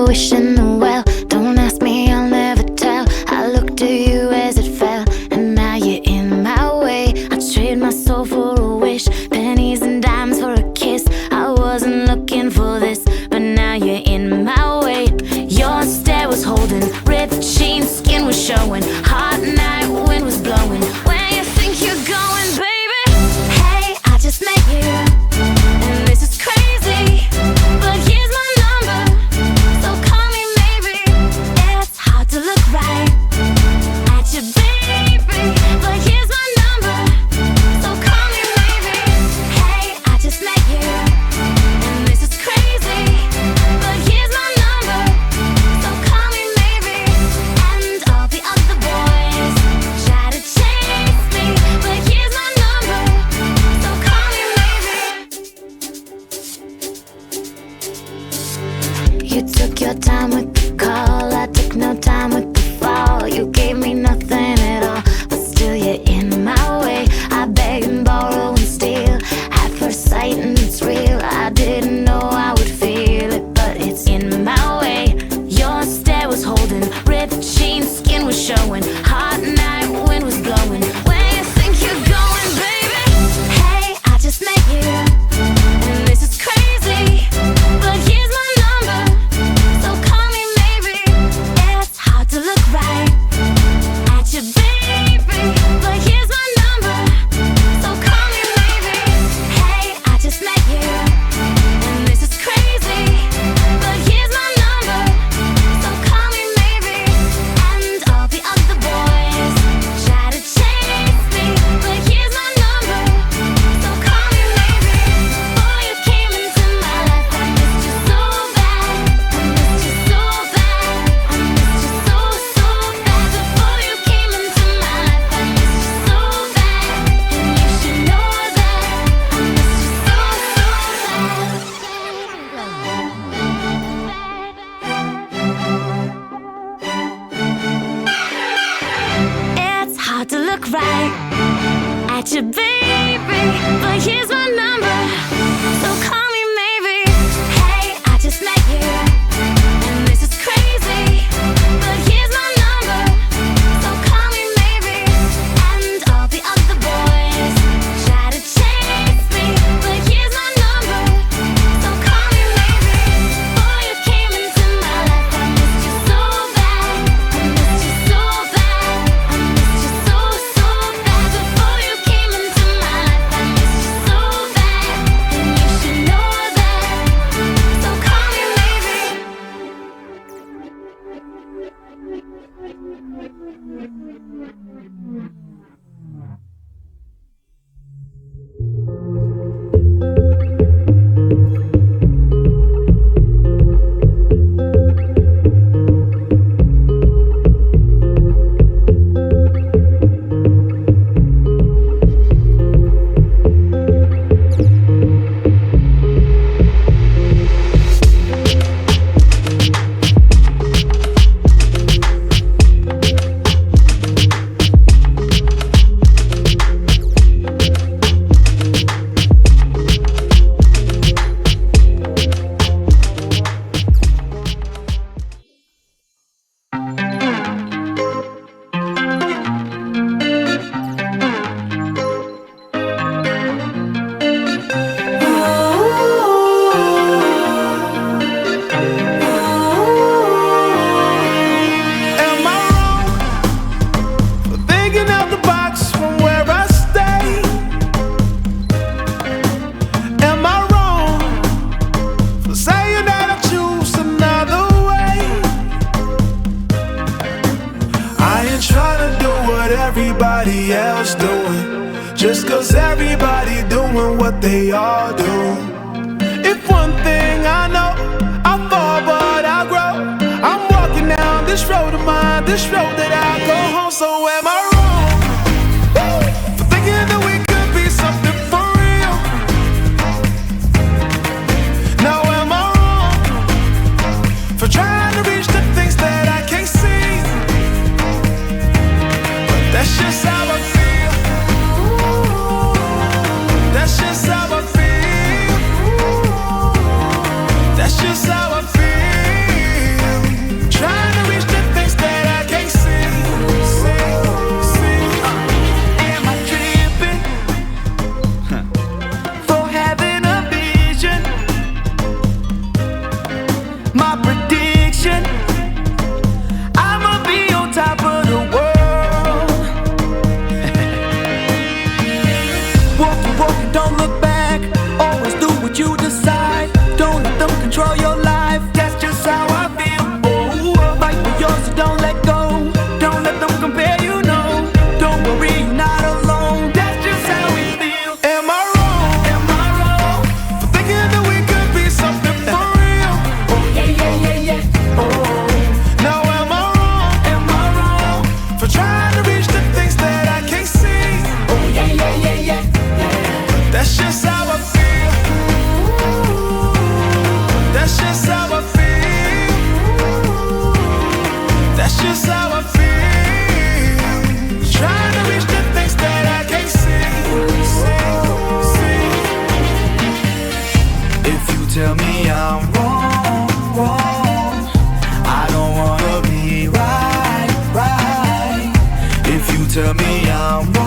wish in the well. Don't ask me, I'll never tell. I looked at you as it fell, and now you're in my way. I trade my soul for a wish, pennies and dimes for a kiss. I wasn't looking for this, but now you're in my way. Your stare was holding, ripped jeans, skin was showing. Hot night, wind was blowing. Where you think you're going, baby? Hey, I just met you, and this is crazy, but here's my number, so call me maybe. It's hard to look right at you, baby, but here's my number, so call me maybe. Hey, I just met you, and this is crazy, but here's my number, so call me maybe. And all the other boys try to chase me, but here's my number, so call me maybe. You took your time with the call, I took no time with the fall. You gave me nothing at all, but still you're in my way. I beg and borrow and steal at first sight, and it's real. I didn't know I would feel it, but it's in my way. Your stare was holding, ripped jeans, skin was showing. Hot night, wind was blowing. Where you think you're going, baby? Hey, I just met you, and this is crazy, but here's my number, so call me maybe. It's hard to look right at you, baby, but here's my number, so call me maybe. Hey, I just met you, and this is crazy, but here's my number, so call me maybe. And all the other boys try to chase me, but here's my number, so call me maybe. Before you came into my life, I missed you so bad. I missed you so bad. I missed you so, so bad. Before you came into my life, I missed you so bad. And you should know that I missed you so, so bad. It's hard to look right at you, baby, but here's my number, so call me maybe. Hey, I just met you, and this is crazy, but here's my number, so call me maybe. And all the other boys try to chase me, but here's my number, so call me maybe. Before you came into my life, I missed you so bad. I missed you so bad. I missed you so, so bad. Before you came into my life, I missed you so bad. And you should know that, so call me maybe. Am I wrong for thinking out the box from where I stay? Am I wrong for saying that I choose another way? I ain't trying to do what everybody else doing, just 'cause everybody doing what they all do. If one thing I know, I fall but I grow. I'm walking down this road of mine, this road that I go home. So am I wrong for thinking that we could be something for real? Now am I wrong for trying to reach the things that I can't see? But that's just how I feel. That's just how I feel. That's just how I feel. turn me on.